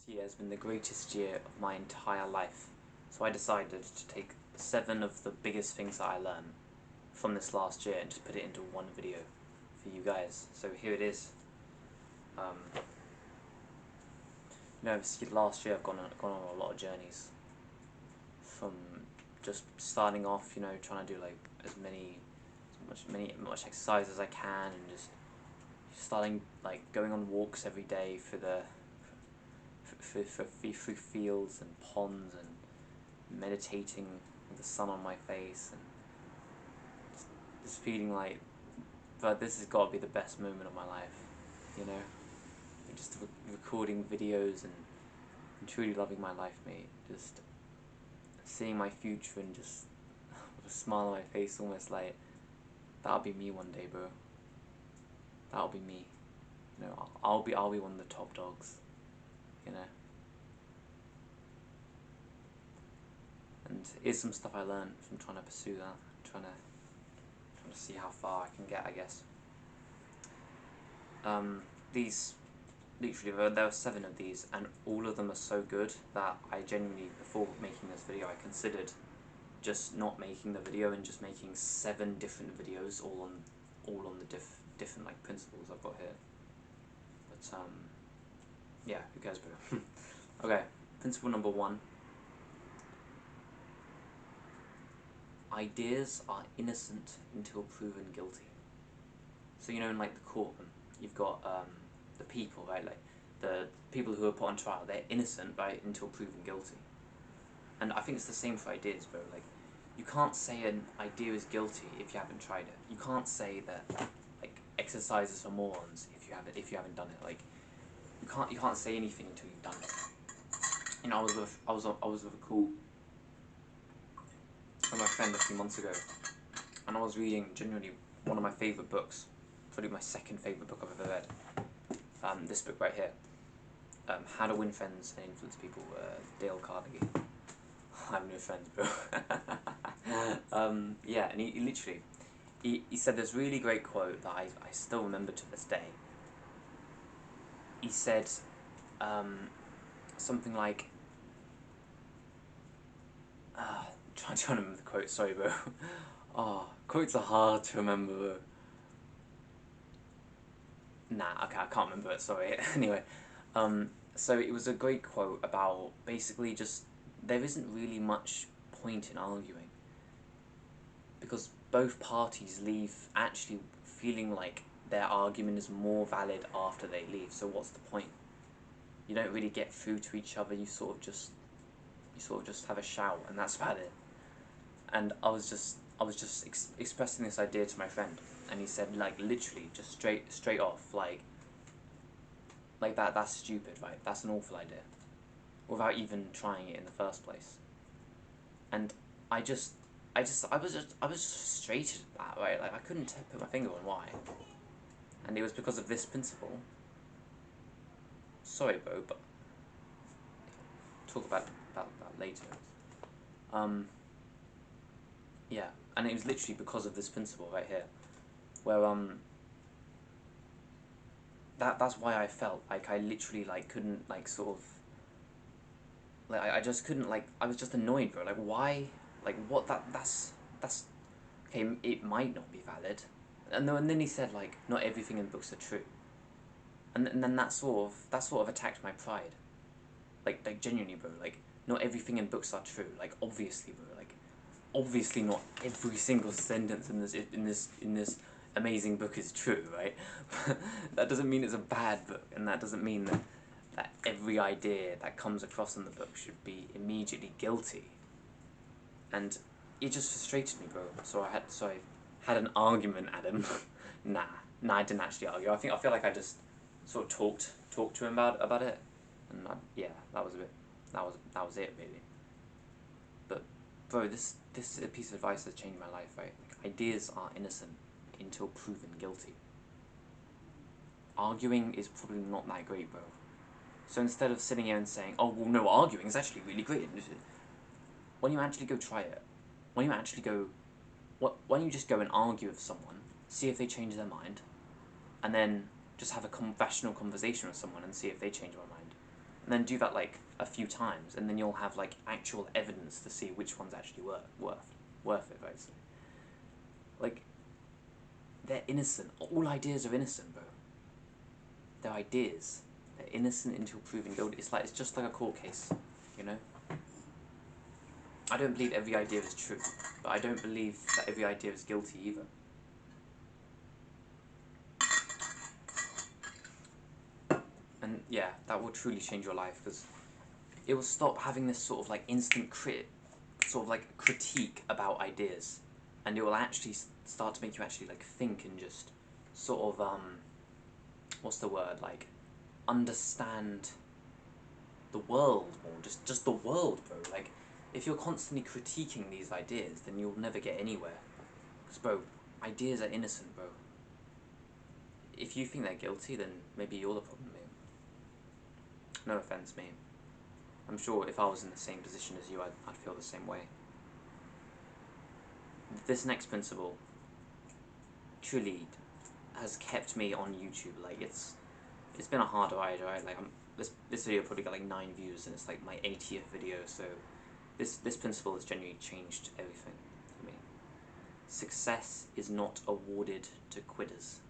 year has been the greatest year of my entire life. So I decided to take 7 of the biggest things that I learned from this last year and just put it into one video for you guys. So here it is. This last year I've gone on a lot of journeys. From just starting off, trying to do like as much exercise as I can, and just starting like going on walks every day through fields and ponds, and meditating with the sun on my face, and just feeling like, but this has got to be the best moment of my life, just recording videos and truly loving my life, mate. Just seeing my future and just with a smile on my face, almost like that'll be me one day, bro. That'll be me. I'll be one of the top dogs. And here's some stuff I learned from trying to pursue that, trying to see how far I can get, I guess. These, literally, there were 7 of these, and all of them are so good that I genuinely, before making this video, I considered just not making the video and just making 7 different videos, all on the different like principles I've got here. But yeah, who cares, bro? Okay, principle number 1. Ideas are innocent until proven guilty. So in like the courtroom, you've got the people, right? Like the people who are put on trial, they're innocent, right, until proven guilty. And I think it's the same for ideas, bro. Like, you can't say an idea is guilty if you haven't tried it. You can't say that like exercise is for morons if you haven't done it. Like, you can't say anything until you've done it. I was with a call with my friend a few months ago, and I was reading genuinely one of my favourite books, probably my 2nd favourite book I've ever read. This book right here, How to Win Friends and Influence People, Dale Carnegie. I have no friends, bro. Yeah, and he literally, he said this really great quote that I still remember to this day. He said something like, I'm trying to remember the quote, sorry, bro. Quotes are hard to remember, bro. Nah, okay, I can't remember it, sorry. Anyway, so it was a great quote about basically just, there isn't really much point in arguing, because both parties leave actually feeling like their argument is more valid after they leave, so what's the point? You don't really get through to each other, you sort of just have a shout, and that's about it. And I was just expressing this idea to my friend, and he said, like, literally, just straight off, like that's stupid, right? That's an awful idea, without even trying it in the first place. And I was just frustrated at that, right? Like, I couldn't put my finger on why, and it was because of this principle. Sorry, bro, but talk about that later. Yeah, and it was literally because of this principle right here, where that's why I felt like I literally couldn't I just couldn't I was just annoyed, bro. Like, why? Like, what? That's okay. It might not be valid, and then he said not everything in books are true, and then that sort of attacked my pride. Like genuinely, bro. Like, not everything in books are true. Like, obviously, bro. Like, obviously not every single sentence in this amazing book is true, right? That doesn't mean it's a bad book, and that doesn't mean that every idea that comes across in the book should be immediately guilty. And it just frustrated me, bro. So I had an argument at him. Nah, I didn't actually argue. I feel like I just sort of talked to him about it, and yeah, that was it really. But bro, this is a piece of advice that's changed my life, right? Like, ideas are innocent until proven guilty. Arguing is probably not that great, bro. So instead of sitting here and saying, oh, well, no, arguing is actually really great, when you actually go try it, when you just go and argue with someone, see if they change their mind, and then just have a rational conversation with someone and see if they change their mind. and then do that like a few times, and then you'll have like actual evidence to see which one's actually worth it, basically. Like, they're innocent. All ideas are innocent, bro. They're ideas. They're innocent until proven guilty. It's just like a court case, you know? I don't believe every idea is true, but I don't believe that every idea is guilty either. And yeah, that will truly change your life, because it will stop having this sort of like instant critique about ideas, and it will actually start to make you actually like think and just sort of what's the word, like understand the world more, just the world, bro. Like, if you're constantly critiquing these ideas, then you'll never get anywhere. Because, bro, ideas are innocent, bro. If you think they're guilty, then maybe you're the problem, mate. No offense, mate. I'm sure if I was in the same position as you, I'd feel the same way. This next principle truly has kept me on YouTube. Like, it's been a hard ride, right? Like, this video probably got like 9 views, and it's like my 80th video, so this principle has genuinely changed everything for me. Success is not awarded to quitters.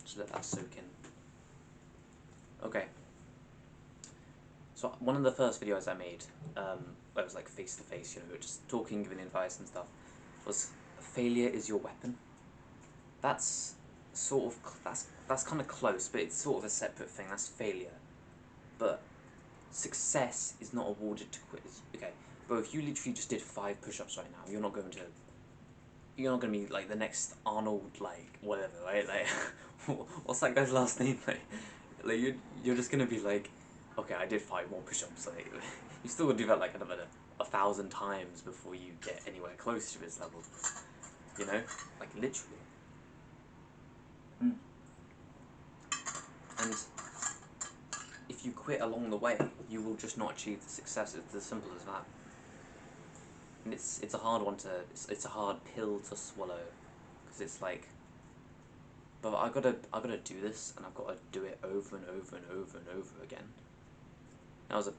Just let that soak in. Okay. So one of the first videos I made, where it was like face to face, you know, just talking, giving advice and stuff, was failure is your weapon. That's sort of that's kind of close, but it's sort of a separate thing. That's failure, but success is not awarded to quitters. Okay, bro, if you literally just did 5 push-ups right now, you're not going to be like the next Arnold, like whatever, right? Like, what's that guy's last name? Like you're just gonna be like, okay, I did 5 more push-ups. Like, you still gotta do that like another 1,000 times before you get anywhere close to his level. You know, like literally. And if you quit along the way, you will just not achieve the success. It's as simple as that. And it's a hard one to it's a hard pill to swallow, because it's like, but I gotta do this, and I've got to do it over and over and over and over again. That was a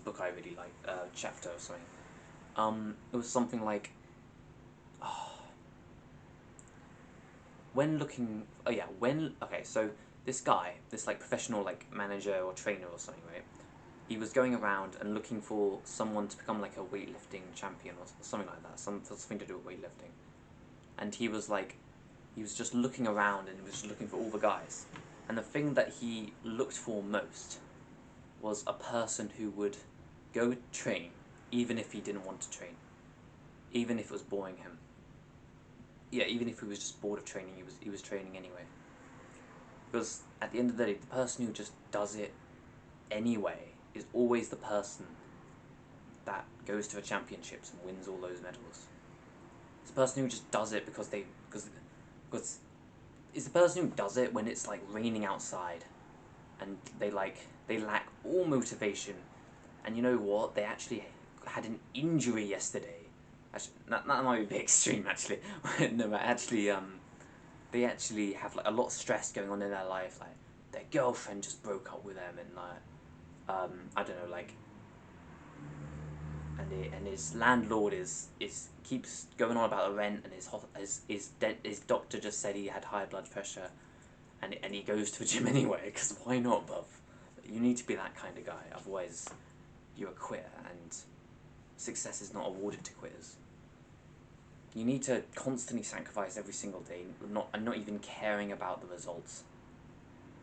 book I really liked, chapter or something. It was something like, okay, so this guy, this like professional like manager or trainer or something, right? He was going around and looking for someone to become like a weightlifting champion or something like that, something to do with weightlifting. And he was just looking around, and he was just looking for all the guys. And the thing that he looked for most was a person who would go train, even if he didn't want to train, even if it was boring him. Yeah, even if he was just bored of training, he was training anyway. Because at the end of the day, the person who just does it anyway is always the person that goes to the championships and wins all those medals. It's the person who just does it because it's the person who does it when it's like raining outside, and they lack all motivation, and you know what? They actually had an injury yesterday. Actually, that might be a bit extreme, actually. No, but actually, they actually have like a lot of stress going on in their life. Like, their girlfriend just broke up with them, and like, I don't know, like, and his landlord keeps going on about the rent, and his doctor just said he had high blood pressure, and he goes to the gym anyway, because why not, bruv? You need to be that kind of guy, otherwise you're a quitter, and success is not awarded to quitters. You need to constantly sacrifice every single day, and not even caring about the results.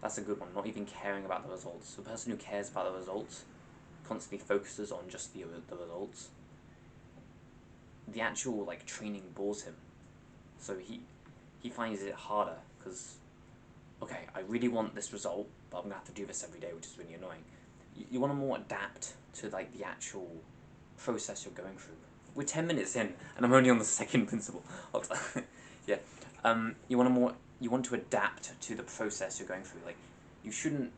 That's a good one, not even caring about the results. The person who cares about the results constantly focuses on just the results. The actual like training bores him, so he finds it harder, because, okay, I really want this result, but I'm gonna have to do this every day, which is really annoying. You want to more adapt to like the actual process you're going through. We're 10 minutes in, and I'm only on the second principle. Yeah. You want to adapt to the process you're going through. Like, you shouldn't.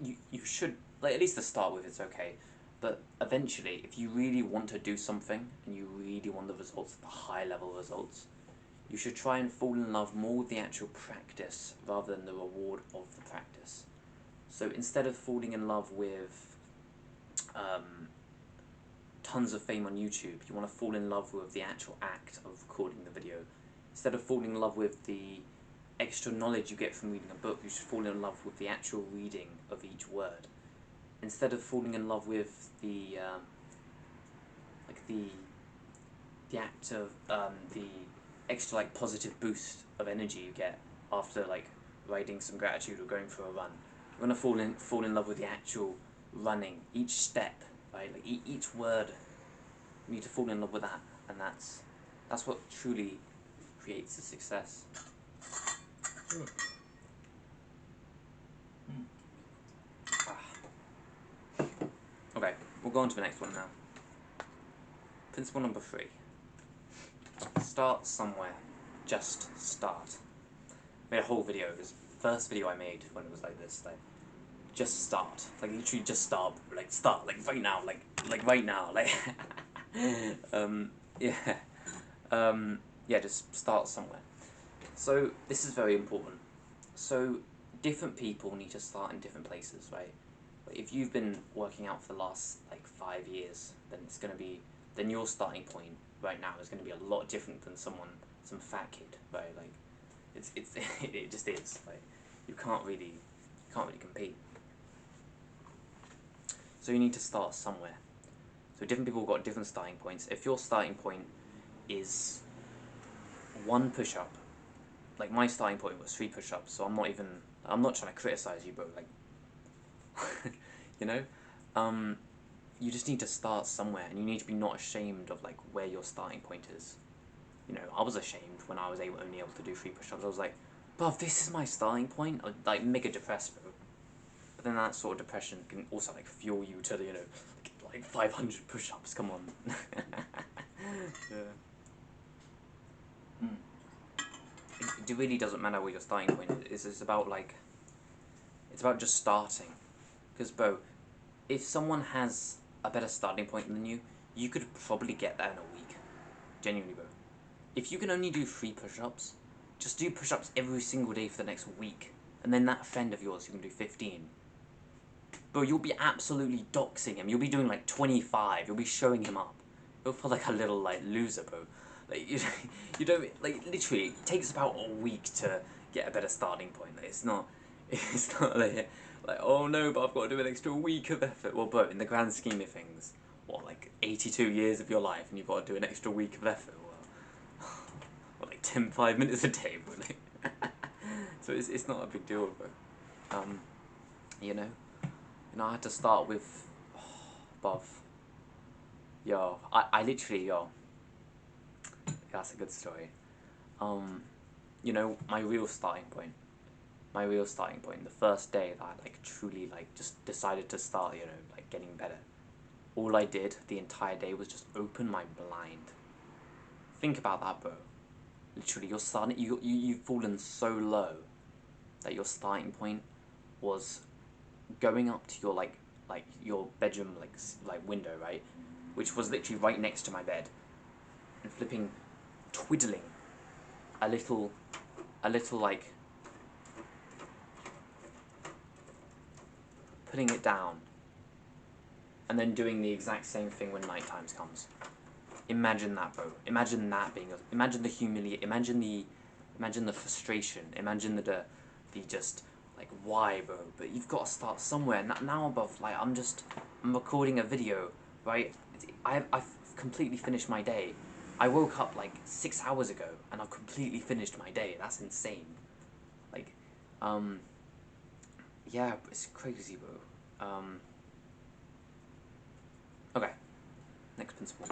You should, like, at least to start with, it's okay. But eventually, if you really want to do something, and you really want the results, the high level results, you should try and fall in love more with the actual practice rather than the reward of the practice. So instead of falling in love with tons of fame on YouTube, you want to fall in love with the actual act of recording the video. Instead of falling in love with the extra knowledge you get from reading a book, you should fall in love with the actual reading of each word. Instead of falling in love with the the act of the extra like positive boost of energy you get after like writing some gratitude or going for a run, you're gonna fall in love with the actual running, each step, right? Like each word. You need to fall in love with that, and that's what truly creates a success. Okay, we'll go on to the next one now. Principle number 3. Start somewhere. Just start. I made a whole video. It was the first video I made when it was like this. Like, just start. Like literally just start. Like start. Like right now. Like right now. Like yeah. Yeah, just start somewhere. So this is very important. So different people need to start in different places, right? Like, if you've been working out for the last like 5 years, then your starting point right now is going to be a lot different than some fat kid, right? Like it's it just is. Like you can't really compete. So you need to start somewhere. So different people have got different starting points. If your starting point is 1 push-up, like my starting point was 3 push-ups, so I'm not trying to criticize you, but like you know, you just need to start somewhere, and you need to be not ashamed of like where your starting point is. You know, I was ashamed when I was only able to do 3 push-ups. I was like, bruv, this is my starting point. I'd, like mega depressed, bro. But then that sort of depression can also like fuel you to, you know, like 500 push-ups. Come on. Yeah. It really doesn't matter where your starting point is. It's about like, it's about just starting. Because bro, if someone has a better starting point than you could probably get that in a week. Genuinely, bro. If you can only do 3 push-ups, just do push-ups every single day for the next week. And then that friend of yours who can do 15. Bro, you'll be absolutely doxing him. You'll be doing like 25. You'll be showing him up. You'll feel like a little like loser, bro. Like you don't like literally. It takes about a week to get a better starting point. Like, it's not like oh no, but I've got to do an extra week of effort. Well, bro, in the grand scheme of things, what like 82 years of your life, and you've got to do an extra week of effort. Well, what, like 5 minutes a day, bro. Like, so it's not a big deal, bro. You know. I had to start with, buff. Yo, I literally, that's a good story. You know, my real starting point, the first day that I like truly like just decided to start, you know, like getting better. All I did the entire day was just open my blind. Think about that, bro. Literally, you've fallen so low that your starting point was going up to your like your bedroom like window, right, which was literally right next to my bed, and flipping twiddling a little like putting it down, and then doing the exact same thing when night times comes. Imagine that, bro. Imagine that imagine the frustration. Imagine the just like why, bro. But you've got to start somewhere. Now above, like I'm recording a video, right? I've completely finished my day. I woke up like 6 hours ago and I've completely finished my day. That's insane. Like, yeah, it's crazy, bro. Okay. Next principle.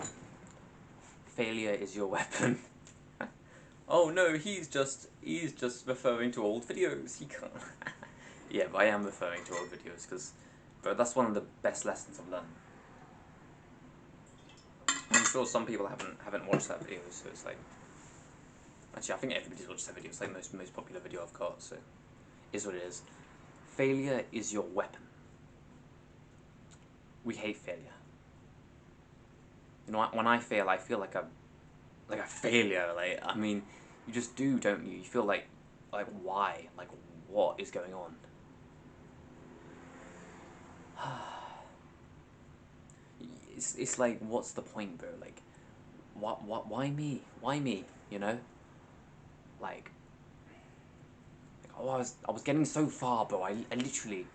Failure is your weapon. Oh no, he's just referring to old videos. He can't. Yeah, but I am referring to old videos because, bro, that's one of the best lessons I've learned. I'm sure some people haven't watched that video, so it's like, actually I think everybody's watched that video. It's like most popular video I've got, so is what it is. Failure is your weapon. We hate failure. You know, when I fail, I feel like a failure. Like, I mean, you just do, don't you? You feel like why? Like, what is going on? it's like, what's the point, bro? Like, why me? Why me? You know? Like, oh, I was getting so far, bro. I literally,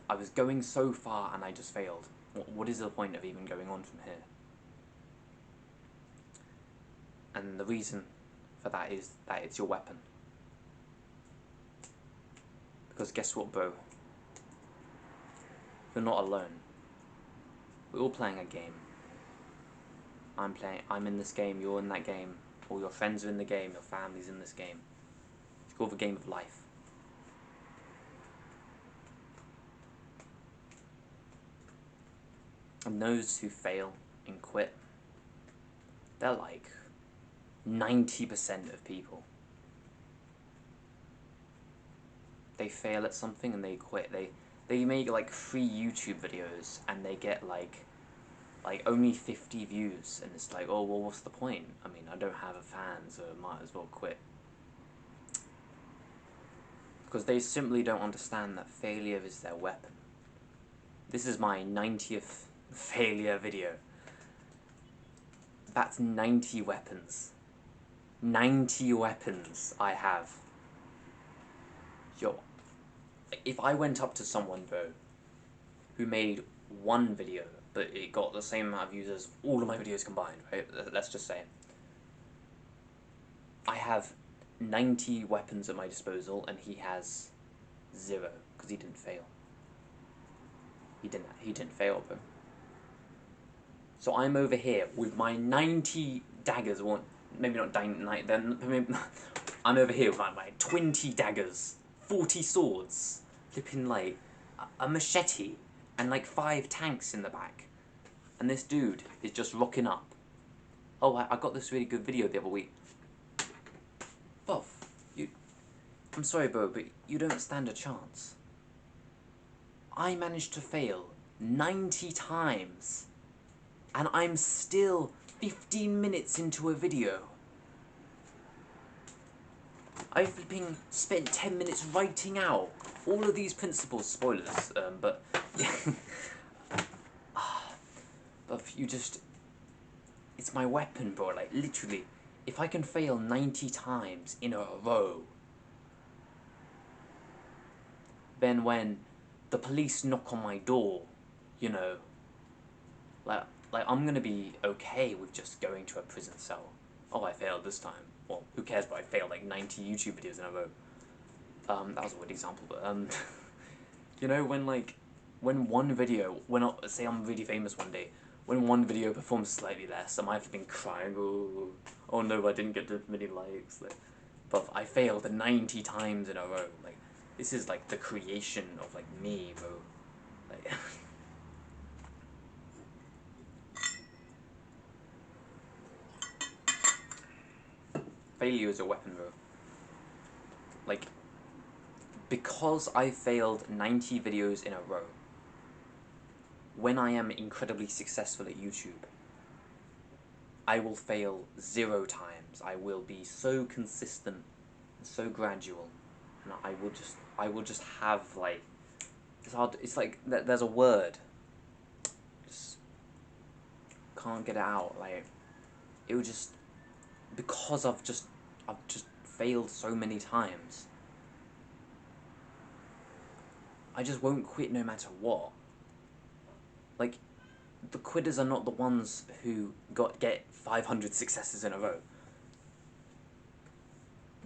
I was going so far and I just failed. What is the point of even going on from here? And the reason for that is that it's your weapon. Because guess what, bro? You're not alone. We're all playing a game. I'm in this game, you're in that game, all your friends are in the game, your family's in this game. It's called the game of life. And those who fail and quit, they're like 90% of people. They fail at something and they quit. They make like 3 YouTube videos and they get like only 50 views, and it's like, oh well, what's the point? I mean, I don't have a fan, so I might as well quit. Because they simply don't understand that failure is their weapon. This is my 90th failure video. That's 90 weapons. 90 weapons I have. Yo, if I went up to someone, bro, who made one video, but it got the same amount of views as all of my videos combined, right? Let's just say. I have 90 weapons at my disposal, and he has 0, because he didn't fail. He didn't fail, bro. So I'm over here with my 90 daggers, or maybe not 90, then maybe I'm over here with my 20 daggers, 40 swords, flipping like a machete, and like 5 tanks in the back. And this dude is just rocking up. Oh, I got this really good video the other week. Buff, I'm sorry, bro, but you don't stand a chance. I managed to fail 90 times, and I'm still 15 minutes into a video. I flipping spent 10 minutes writing out all of these principles, spoilers, but but you just, it's my weapon, bro. Like, literally, if I can fail 90 times in a row, then when the police knock on my door, you know, like I'm gonna be okay with just going to a prison cell. Oh, I failed this time. Well, who cares, but I failed like 90 YouTube videos in a row. That was a weird example, but, you know, when one video, say I'm really famous one day, when one video performs slightly less, I might have been crying, oh no, I didn't get that many likes, like, but I failed 90 times in a row, like, this is like the creation of like me, bro, like, failure is a weapon, bro, like, because I failed 90 videos in a row, when I am incredibly successful at YouTube, I will fail 0 times. I will be so consistent and so gradual, and I will just have like, it's hard. It's like there's a word, just can't get it out. Like, it would just, because I've just failed so many times. I just won't quit no matter what. Like, the quitters are not the ones who get 500 successes in a row.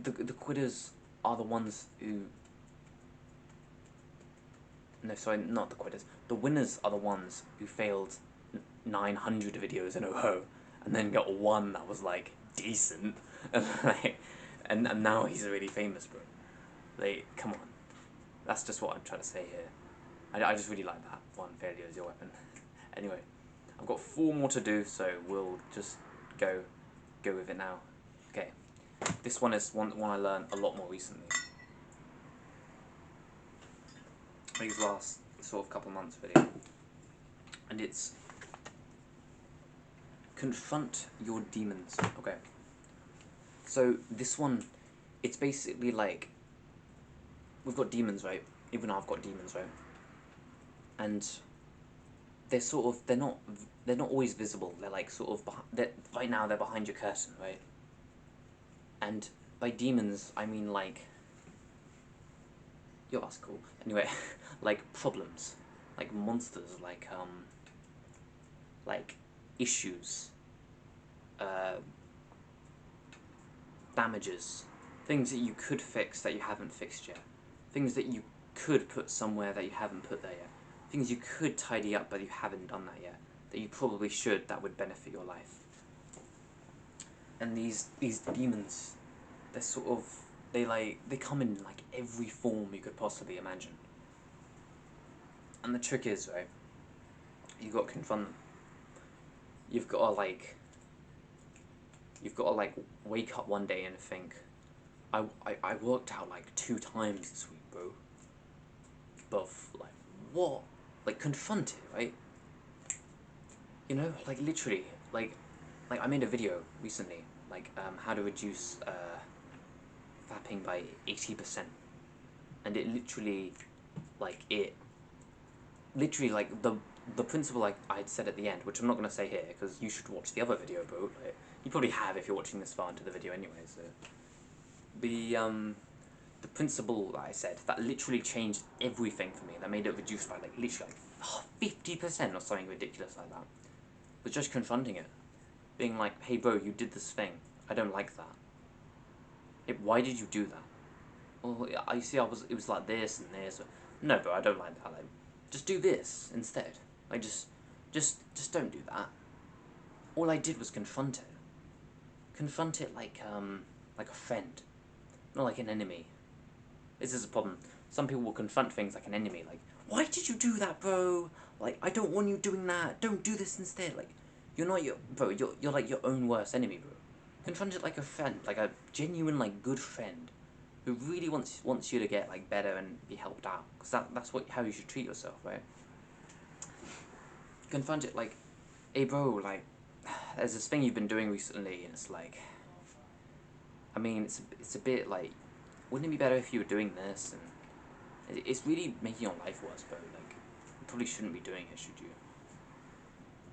The quitters are the ones who... No, sorry, not the quitters. The winners are the ones who failed 900 videos in a row and then got one that was, like, decent. And, like, and now he's really famous, bro. Like, come on. That's just what I'm trying to say here. I just really like that. One failure is your weapon. Anyway, I've got 4 more to do, so we'll just go with it now. Okay. This one is one I learned a lot more recently. These last sort of couple months video. And it's confront your demons. Okay. So this one, it's basically like, we've got demons, right? Even I've got demons, right? And they're sort of they're not always visible. They're like sort of right now they're behind your curtain, right? And by demons I mean like, yo, that's cool. Anyway, like problems, like monsters, like issues, uh, damages, things that you could fix that you haven't fixed yet, things that you could put somewhere that you haven't put there yet, things you could tidy up but you haven't done that yet, that you probably should, that would benefit your life. And these demons, they're sort of, they come in like every form you could possibly imagine. And the trick is, right, you got to confront them. You've got to like wake up one day and think, I worked out like 2 times this week, bro. But like, what? Like, confront it, right? You know, like literally, like I made a video recently, like how to reduce fapping by 80%, and it literally, like the principle like I'd said at the end, which I'm not gonna say here because you should watch the other video, bro. Like, you probably have if you're watching this far into the video anyway. So the principle that I said that literally changed everything for me. That made it reduced by like literally like 50% or something ridiculous like that. Was just confronting it, being like, "Hey, bro, you did this thing. I don't like that. Why did you do that? Well, I see. It was like this and this. No, bro, I don't like that. Like, just do this instead. Like, just don't do that." All I did was confront it. Confront it like a friend, not like an enemy. This is a problem. Some people will confront things like an enemy. Like, why did you do that, bro? Like, I don't want you doing that. Don't do this instead. Like, you're not your bro. You're like your own worst enemy, bro. Confront it like a friend, like a genuine, like, good friend, who really wants you to get like better and be helped out. Cause that's how you should treat yourself, right? Confront it like, hey, bro, like, there's this thing you've been doing recently, and it's like, I mean, it's a bit like, wouldn't it be better if you were doing this? And it's really making your life worse, bro. Like, you probably shouldn't be doing it, should you?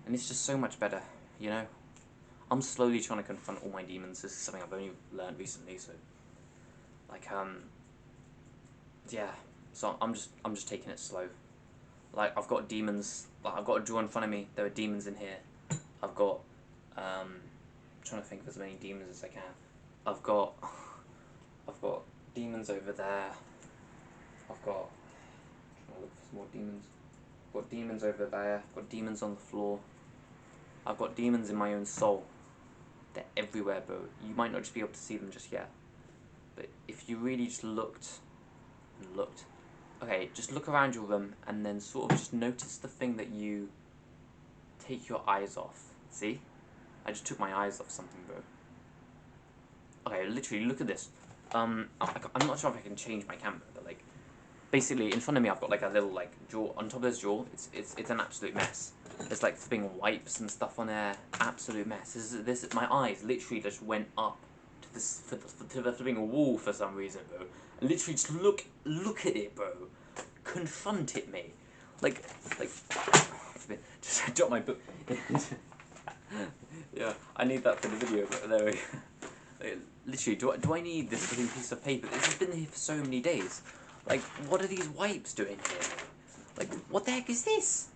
And it's just so much better, you know? I'm slowly trying to confront all my demons. This is something I've only learned recently, so like yeah. So I'm just taking it slow. Like, I've got demons. Like, I've got a drawer in front of me. There are demons in here. I've got I'm trying to think of as many demons as I can. I've got demons over there. I've got, trying to look for some more demons. I've got demons over there. I've got demons on the floor. I've got demons in my own soul. They're everywhere, bro. You might not just be able to see them just yet, but if you really just looked and looked, okay, just look around your room and then sort of just notice the thing that you take your eyes off. See? I just took my eyes off something, bro. Okay, literally, look at this. I'm not sure if I can change my camera, but like, basically, in front of me, I've got like a little like drawer. On top of this drawer, it's an absolute mess. There's like flipping wipes and stuff on there. Absolute mess. My eyes literally just went up to this to the flipping wall for some reason, bro. And literally just look at it, bro. Confront it, mate. Like, just I dropped my book. Yeah, I need that for the video, but there we go. Like, literally, do I need this flipping piece of paper? This has been here for so many days. Like, what are these wipes doing here? Like, what the heck is this?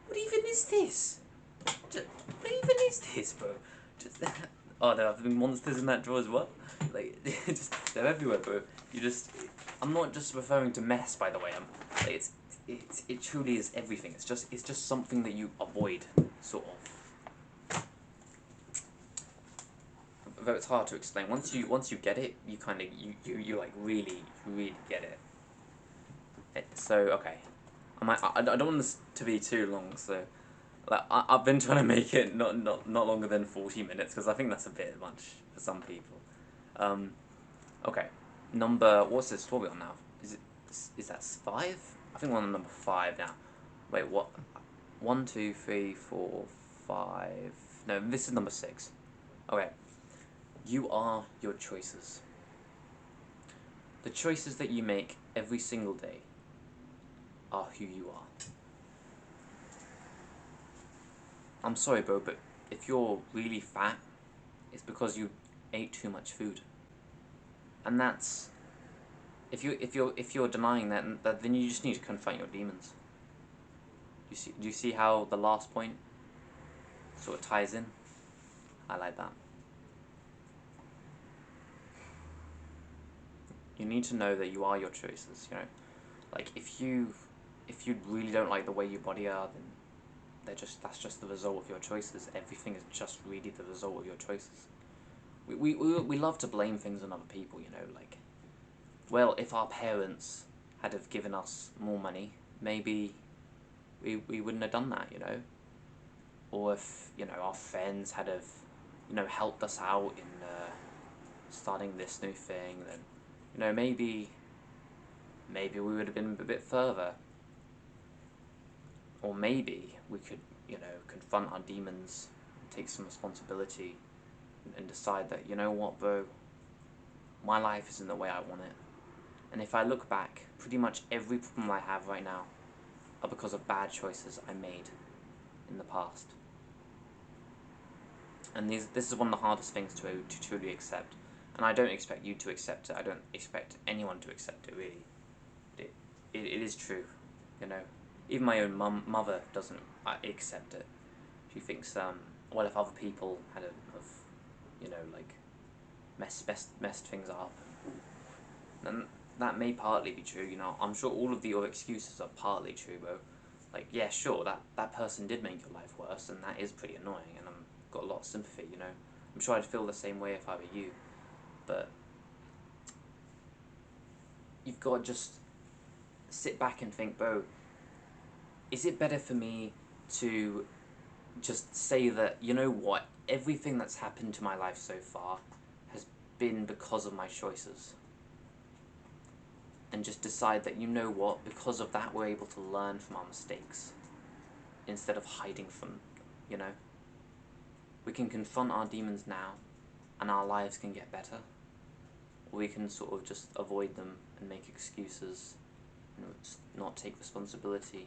What even is this? What even is this, bro? Oh, there have been monsters in that drawer as well. Like, they're everywhere, bro. I'm not just referring to mess, by the way. Like, it truly is everything. It's just something that you avoid, sort of. Though it's hard to explain. Once you get it, you kind of you like really get it. So okay, I don't want this to be too long. So like I've been trying to make it not longer than 40 minutes because I think that's a bit much for some people. Okay, what's this? What are we on now? Is that 5? I think we're on number 5 now. Wait, what? 1, 2, 3, 4, 5. No, this is number 6. Okay. You are your choices. The choices that you make every single day are who you are. I'm sorry, bro, but if you're really fat, it's because you ate too much food. And that's if you're denying that, then you just need to confront your demons. Do you see how the last point sort of ties in? I like that. You need to know that you are your choices, you know? Like if you really don't like the way your body are, then that's just the result of your choices. Everything is just really the result of your choices. We love to blame things on other people, you know, like, well, if our parents had have given us more money, maybe we wouldn't have done that, you know? Or if, you know, our friends had have, you know, helped us out in starting this new thing, then, you know, maybe we would have been a bit further. Or maybe we could, you know, confront our demons, take some responsibility, and decide that, you know what, bro, my life isn't the way I want it. And if I look back, pretty much every problem I have right now are because of bad choices I made in the past. And this is one of the hardest things to truly accept. And I don't expect you to accept it. I don't expect anyone to accept it, really. It is true, you know. Even my own mother doesn't accept it. She thinks, well, if other people had you know, like, messed things up, then that may partly be true, you know. I'm sure all of your excuses are partly true, bro. Like, yeah, sure, that person did make your life worse, and that is pretty annoying, and I've got a lot of sympathy, you know. I'm sure I'd feel the same way if I were you, but you've got to just sit back and think, bro, is it better for me to just say that, you know what, everything that's happened to my life so far has been because of my choices? And just decide that, you know what, because of that we're able to learn from our mistakes instead of hiding from, you know? We can confront our demons now and our lives can get better. Or we can sort of just avoid them and make excuses and not take responsibility,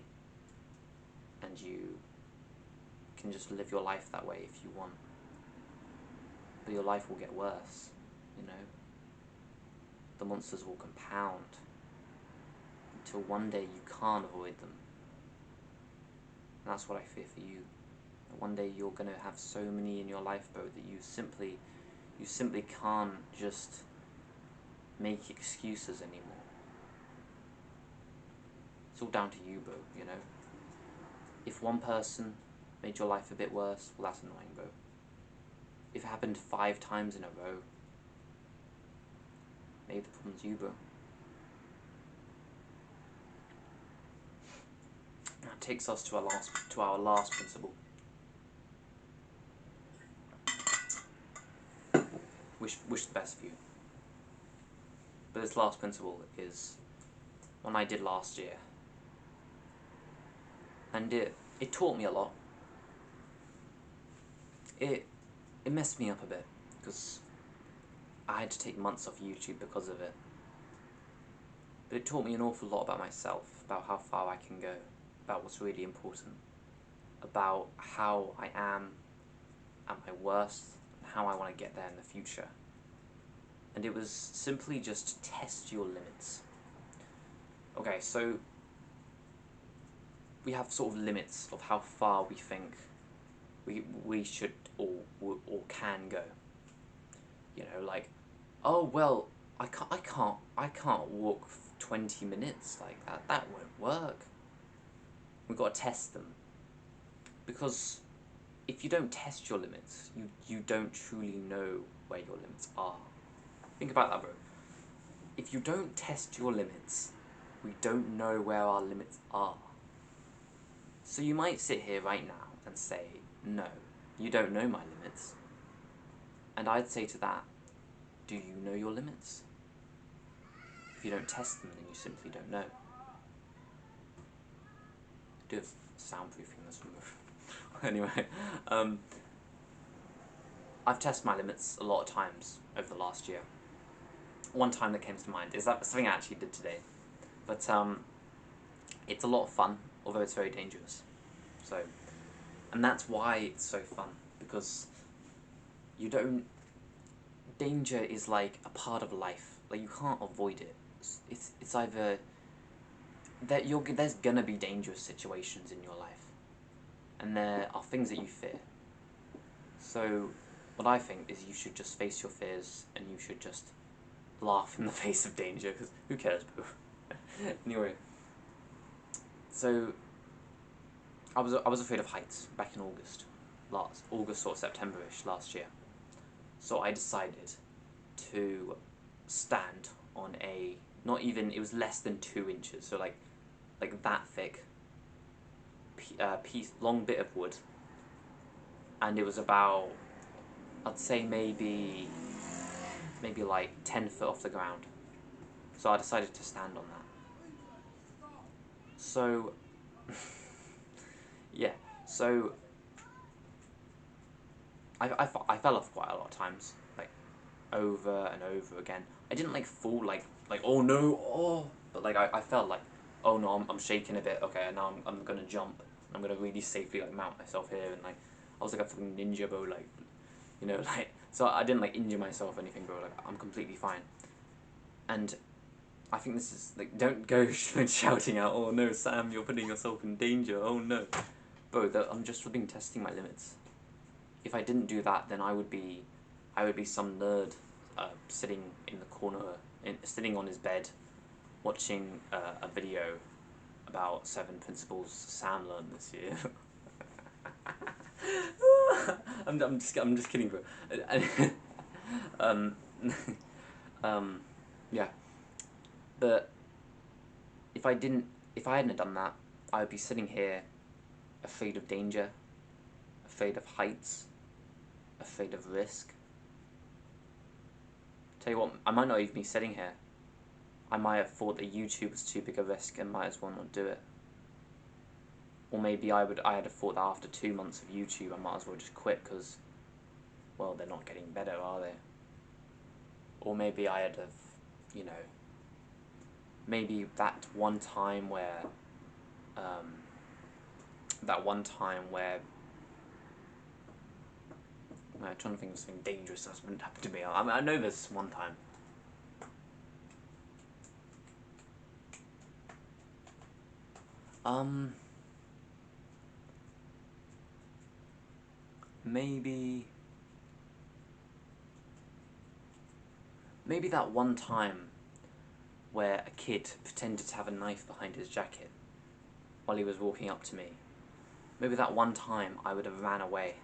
and you can just live your life that way if you want. But your life will get worse, you know? The monsters will compound until one day you can't avoid them. And that's what I fear for you. One day you're going to have so many in your life, bro, that you simply can't just make excuses anymore. It's all down to you, bro, you know? If one person made your life a bit worse, well, that's annoying, bro. If it happened 5 times in a row, maybe the problem's you, bro. That takes us to our last principle. Wish the best for you. But this last principle is one I did last year, and it taught me a lot. It messed me up a bit because I had to take months off YouTube because of it. But it taught me an awful lot about myself, about how far I can go, about what's really important, about how I am at my worst, and how I want to get there in the future. And it was simply just test your limits. Okay, so we have sort of limits of how far we think we should or can go. You know, like, oh well, I can't walk 20 minutes like that. That won't work. We've got to test them, because if you don't test your limits, you don't truly know where your limits are. Think about that, bro. If you don't test your limits, we don't know where our limits are. So you might sit here right now and say, no, you don't know my limits. And I'd say to that, do you know your limits? If you don't test them, then you simply don't know. Do have soundproofing in this room. Anyway, I've tested my limits a lot of times over the last year. One time that came to mind is that something I actually did today. But it's a lot of fun, although it's very dangerous. So And that's why it's so fun, because you don't... Danger is like a part of life. Like, you can't avoid it. It's either... There's gonna be dangerous situations in your life. And there are things that you fear. So, what I think is you should just face your fears, and you should just laugh in the face of danger, because who cares, boo? Anyway, so I was afraid of heights back in August or September-ish last year. So I decided to stand on a, not even, it was less than 2 inches, so like that thick long bit of wood, and it was about, I'd say maybe like 10 foot off the ground. So I decided to stand on that. So yeah, so I fell off quite a lot of times, like over and over again. I didn't like fall like oh no, oh, but like I felt like, oh no, I'm shaking a bit. Okay, now I'm gonna jump. I'm gonna really safely like mount myself here, and like I was like a fucking ninja, bro. Like, you know, like, so I didn't like injure myself or anything, bro. Like, I'm completely fine. And I think this is like, don't go shouting out, oh no, Sam, you're putting yourself in danger. Oh no, bro. I'm just flipping testing my limits. If I didn't do that, then I would be some nerd sitting in the corner, sitting on his bed, watching a video about 7 principles Sam learned this year. I'm just kidding, bro. um, yeah. But if I hadn't done that, I would be sitting here, afraid of danger, afraid of heights, afraid of risk. Tell you what, I might not even be sitting here. I might have thought that YouTube was too big a risk and might as well not do it. Or maybe I had thought that after 2 months of YouTube, I might as well just quit because, well, they're not getting better, are they? Or maybe I had have, you know, maybe that one time where, I'm trying to think of something dangerous that's happened to me. I mean, I know there's one time. Maybe that one time where a kid pretended to have a knife behind his jacket while he was walking up to me. Maybe that one time I would have ran away.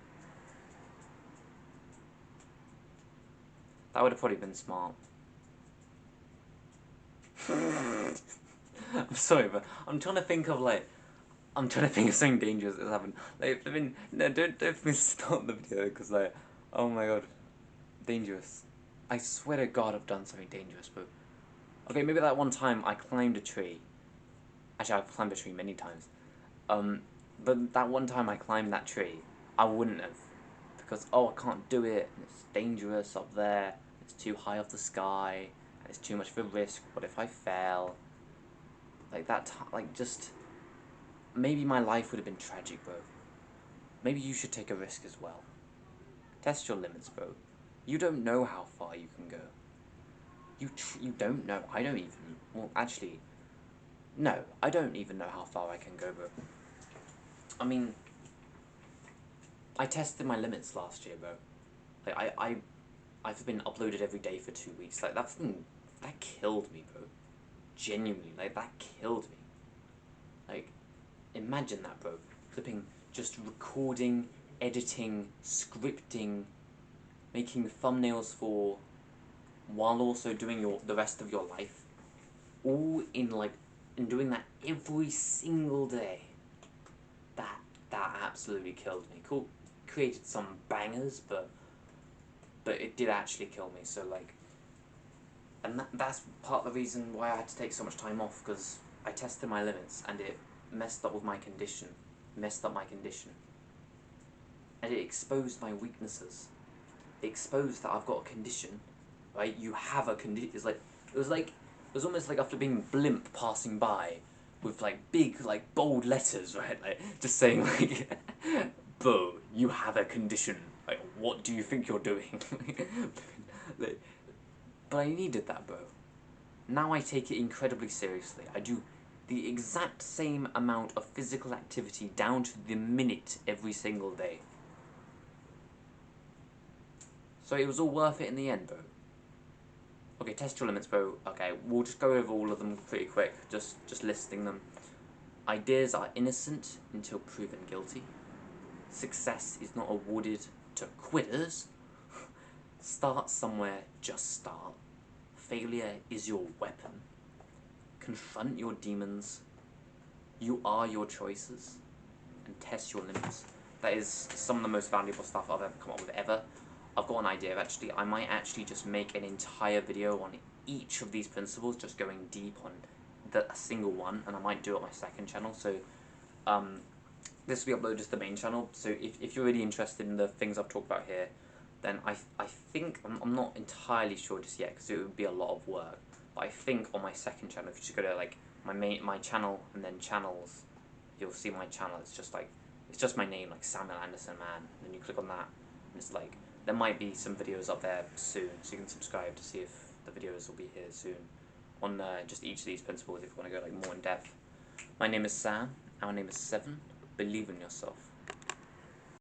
That would have probably been smart. I'm sorry, but I'm trying to think of something dangerous that's happened. Like, I mean, no, don't stop the video, because like, oh my god, dangerous. I swear to God, I've done something dangerous, but okay, maybe that one time I climbed a tree. Actually, I've climbed a tree many times. But that one time I climbed that tree, I wouldn't have, because I can't do it. And it's dangerous up there. It's too high off the sky. And it's too much of a risk. What if I fail? Like that, just maybe my life would have been tragic, bro. Maybe you should take a risk as well. Test your limits, bro. You don't know how far you can go. You don't know. I don't even. Well, actually, no. I don't even know how far I can go, bro. I mean, I tested my limits last year, bro. Like, I've been uploaded every day for 2 weeks. Like, that killed me, bro. Genuinely, like, that killed me. Like, imagine that, bro. Flipping, just recording, editing, scripting, making thumbnails for, while also doing the rest of your life. All in, like, and doing that every single day. That absolutely killed me. Cool, created some bangers, but it did actually kill me. So like, and that's part of the reason why I had to take so much time off, because I tested my limits and it messed up my condition, and it exposed my weaknesses. It exposed that I've got a condition, right? You have a condition. It was almost like after being blimp passing by with like big, like bold letters, right? Like just saying like bro, you have a condition. Like, what do you think you're doing? Like, but I needed that, bro. Now I take it incredibly seriously. I do the exact same amount of physical activity down to the minute every single day. So it was all worth it in the end, bro. Okay, test your limits, bro. Okay, we'll just go over all of them pretty quick, just listing them. Ideas are innocent until proven guilty. Success is not awarded to quitters. Start somewhere, just start. Failure is your weapon. Confront your demons. You are your choices. And test your limits. That is some of the most valuable stuff I've ever come up with ever. I've got an idea of actually, I might actually just make an entire video on each of these principles, just going deep on a single one, and I might do it on my second channel. So this will be uploaded to the main channel. So if you're really interested in the things I've talked about here, then I think, I'm not entirely sure just yet because it would be a lot of work, but I think on my second channel, if you just go to like my channel and then channels, you'll see my channel. It's just my name, like Samuel Anderson Man. And then you click on that, and it's like, there might be some videos up there soon, so you can subscribe to see if the videos will be here soon on just each of these principles if you want to go like more in depth. My name is Sam. Our name is 7. Believe in yourself.